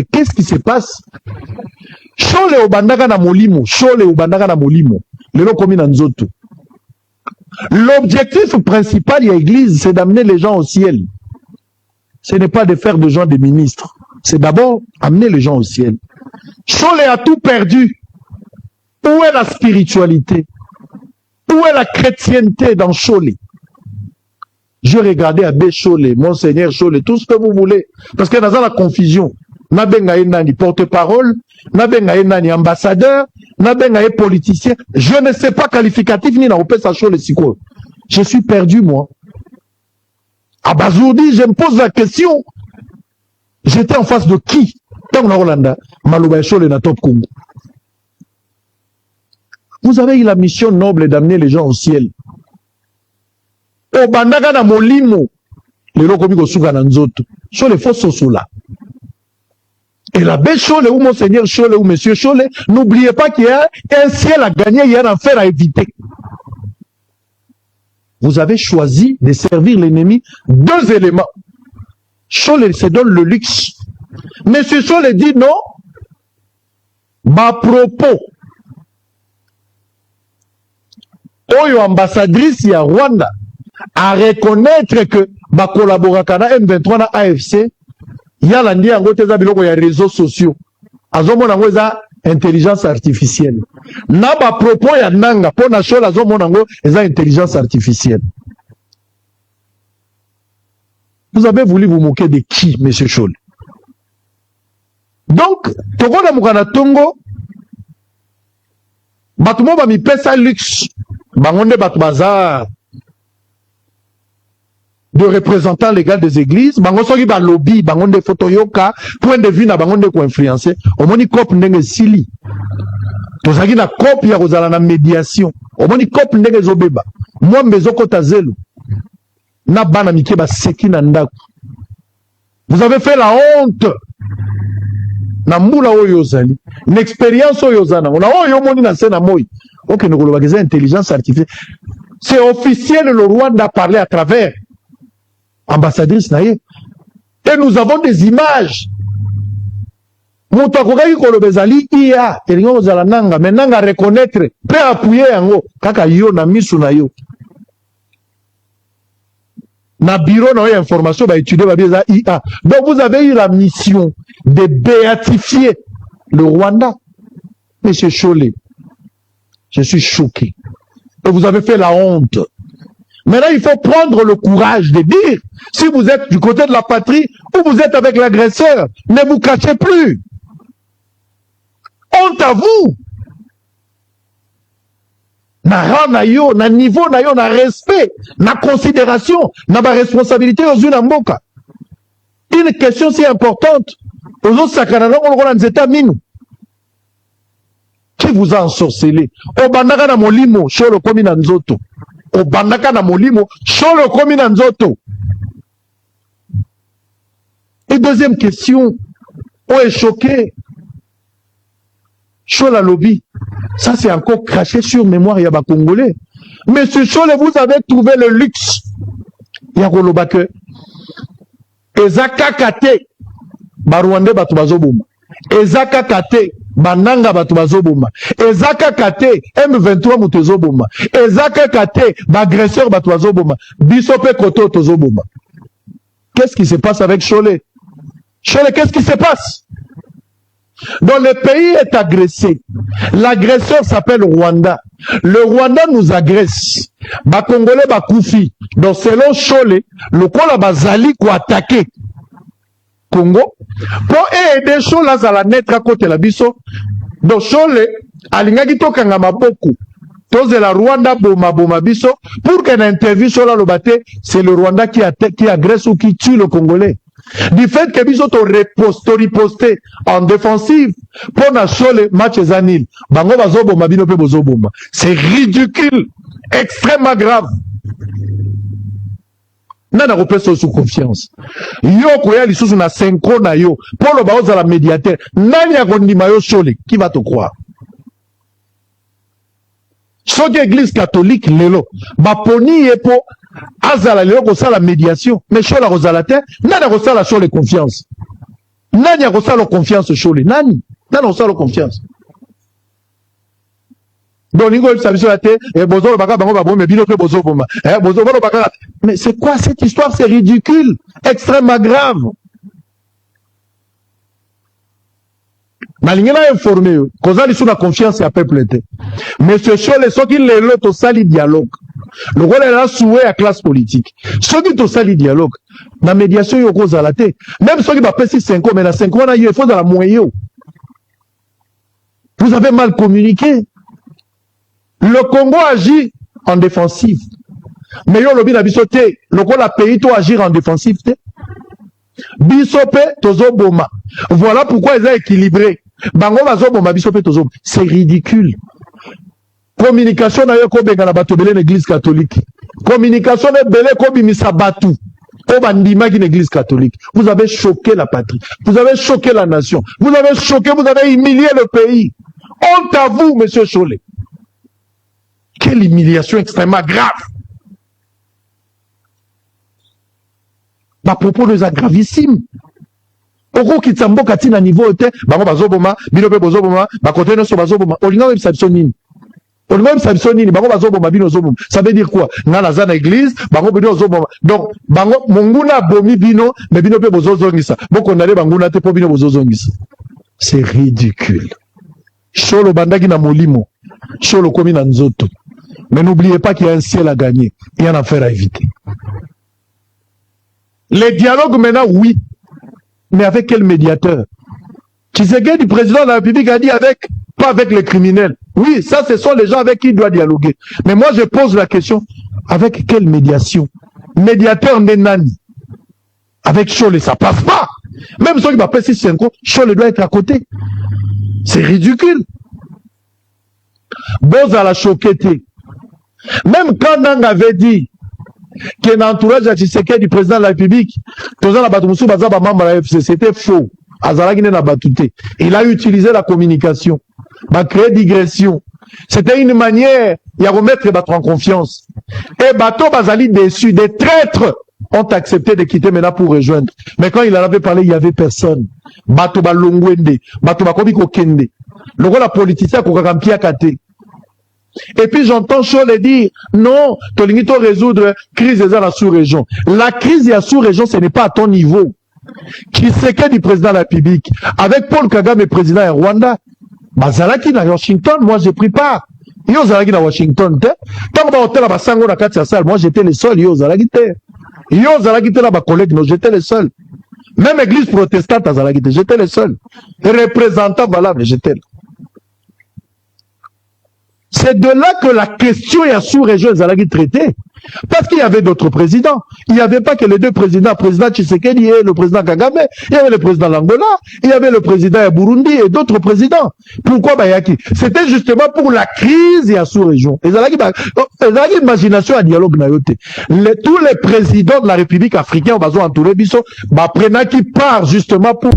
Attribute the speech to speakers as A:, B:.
A: mais qu'est-ce qui se passe? Chole obandaka na molimo, chole obandaka na molimo. Lelo komi na nzoto. L'objectif principal de l'église, c'est d'amener les gens au ciel. Ce n'est pas de faire de gens des ministres. C'est d'abord amener les gens au ciel. Chole a tout perdu. Où est la spiritualité? Où est la chrétienté dans Chole? Je regardais à Béchole, Monseigneur Chole, tout ce que vous voulez. Parce que dans la confusion, Nabenga Nani porte-parole, Nabenga Nani ambassadeur, Nabenga politicien. Je ne sais pas qualificatif ni na opesa Chole Siko. Je suis perdu, moi. À Bazourdi, je me pose la question. J'étais en face de qui? Tant na Rolanda, Malouba Chole na Top Congo. Vous avez eu la mission noble d'amener les gens au ciel. Obandaka na molimo lelo komi kosuka na nzoto so le faux sosola et la belle Chole ou monseigneur Chole ou monsieur Chole, n'oubliez pas qu'il y a un ciel à gagner, il y a un enfer à éviter. Vous avez choisi de servir l'ennemi. Deux éléments. Chole se donne le luxe. Monsieur Chole dit non. Ma propos oyo ambassadrice ya Rwanda à reconnaître que ma collaboration M23 na AFC ya la ndia ngo teza biloko ya réseaux sociaux azomona ngo eza intelligence artificielle na ba propos ya nanga pona Chole azomona ngo eza intelligence artificielle. Vous avez voulu vous moquer de qui, monsieur Chole? Donc tokona mukana tongo batumo ba mi pesa luxe bangonde batu bazar de représentants légaux des églises, bango soki ba lobby, bango de photoyoka, point de vue na bango de ko influencer, omoni cop ndenge sili. Tozaki na cop ya kozala na médiation. Omoni cop ndenge zobeba. Moi mbezo kota zelo. Na bana mike ba seki na ndako. Vous avez fait la honte. Na mbula oyo zali. Une expérience oyo zana. On a oyo moni na sena moi. OK, nous kolobaka za intelligence artificielle. C'est officiel, le Rwanda a parlé à travers ambassadrice naïe. Et nous avons des images. Moutakouraki kolobezali IA, elingo kozala nanga, mais nanga reconnaître, peut appuyer yango, kaka yo na misu na yo. Na bureau na information ba étudier ba bieza IA. Donc vous avez eu la mission de béatifier le Rwanda. Monsieur Chole, je suis choqué. Et vous avez fait la honte. Maintenant, il faut prendre le courage de dire, si vous êtes du côté de la patrie ou vous êtes avec l'agresseur, ne vous cachez plus. Honte à vous. Na rang na yo, na niveau na yo, na respect, na considération, na ba responsabilité aux une mboka. Une question si importante. Aux autres sakanana, on a des états minous. Qui vous a ensorcelé? Obandaka na molimo, Chole komi na nzoto. Obandaka na molimo, Chole komi na nzoto. Et deuxième question, on est choqué. Chole à lobby. Ça c'est encore craché sur mémoire yaba congolais. Monsieur Chole, vous avez trouvé le luxe. Yakoloba que Ezaka kate Barwande batu bazobuma. Ezaka kate Bananga batu bazobuma. Ezaka kate M23 mutozobuma. Ezaka kate bagresseur batu bazobuma. Bisope koto tozobuma. Qu'est-ce qui se passe avec Chole? Chole, qu'est-ce qui se passe? Donc le pays est agressé. L'agresseur s'appelle Rwanda. Le Rwanda nous agresse. Ba Congolais ba koufi. Donc selon Chole, le Kola bazali ko attaquer Congo pour aider Chole à la naître à côté la biso. Donc Chole alingaki tokanga maboko. Toze la Rwanda boma biso pour qu'un interview sur la lobate, c'est le Rwanda qui agresse ou qui tue le Congolais. Du fait que biso to riposter en défensive pour na Chole match zanil. Bango bazoboma bino pe bozoboma. C'est ridicule, extrêmement grave. Nana repose sous confiance. Yo koya lisusu na synchro na yo. Pour le baoza la médiateur. Nani akondima yo Chole, qui va te croire? Soki église catholique lelo baponi yepo azala lelo ko sala médiation mais Chole ko sala te nana ko sala Chole confiance Nani a reçu la confiance Chole? Nani a reçu la confiance? Donc, mais c'est quoi cette histoire? C'est ridicule, extrêmement grave. Malingena informé, cause ils sont la confiance à peuple. Mais ce Chole, ceux qui l'ont au sali dialogue. Le rôle est là souhait à classe politique. Ceux qui ont sali dialogue, la médiation est cause à la tête. Même ceux qui ont passé 5 ans, mais la 5 ans, il faut dans la moyenne. Vous avez mal communiqué. Le Congo agit en défensive. Mais yo lobi na bisote, le Congo la pays to agir en défensive. Bisope tozo boma. Voilà pourquoi ils sont équilibrés. Bango bazo boma bisope tozo. C'est ridicule. Communication na yo ko benga na bato belé l'église catholique. Communication na belé ko bimisa batu. Ko bandima qui l'église catholique. Vous avez choqué la patrie. Vous avez choqué la nation. Vous avez choqué, vous avez humilié le pays. Honte à vous, monsieur Chole. Quelle humiliation extrêmement grave. Ma propos nous a gravissime. Oko kitsambo katina niveau te, bango bazoboma, binope bazoboma, bakote no so bazoboma. Olinga web sabsonini. Olinga web sabsonini, bango bazoboma bino zoboma. Ça veut dire quoi? Na na zana église, bango bino zoboma. Donc bango monguna bomi bino, mais binope bozozongisa. Boko ndale banguna te po bino bozozongisa. C'est ridicule. Cholo bandaki na molimo. Cholo komi na nzoto. Mais n'oubliez pas qu'il y a un ciel à gagner. Il y a une affaire à éviter. Les dialogues maintenant, oui. Mais avec quel médiateur? Tshisekedi, du président de la République, a dit pas avec les criminels. Oui, ça, ce sont les gens avec qui il doit dialoguer. Mais moi, je pose la question, avec quelle médiation? Médiateur Nenani. Avec Chole, ça passe pas. Même ceux qui m'appellent 6-5 ans, Chole doit être à côté. C'est ridicule. Boza la choquette. Même quand Nang avait dit que l'entourage de Tshisekedi du président de la République, c'était faux. Il a utilisé la communication, il a créé digression. C'était une manière de remettre Bato en confiance. Et Bato Bazali déçu, des traîtres ont accepté de quitter maintenant pour rejoindre. Mais quand il en avait parlé, il n'y avait personne. Bato Balongwende, Bato Bakobiko Kende. Le rôle de la politicien, Kokakampi Akate. Et puis j'entends Chole dire, non, Tolingito résoudre la crise dans la sous-région. La crise de la sous-région, ce n'est pas à ton niveau. Qui c'est que du président de la République? Avec Paul Kagame, président de Rwanda, Bazalaki na Washington, moi j'ai pris part. Yo Zalaki na Washington, tant que hôtel à Basango na Katia Sal, moi j'étais le seul, yo Zalaki te. Yo Zalaki te là, ma collègue, non, j'étais le seul. Même église protestante à Zalaki te, j'étais le seul. Représentant valable, j'étais là. C'est de là que la question est sous-région Zalagi traitée. Parce qu'il y avait d'autres présidents. Il n'y avait pas que les deux présidents, le président Tshisekedi et le président Kagame. Il y avait le président l'Angola, il y avait le président Burundi et d'autres présidents. Pourquoi Bayaki? C'était justement pour la crise et la sous-région. Et Zalagi imagination à dialogue nayote. Tous les présidents de la République africaine ont entouré Bisso, Prena qui part justement pour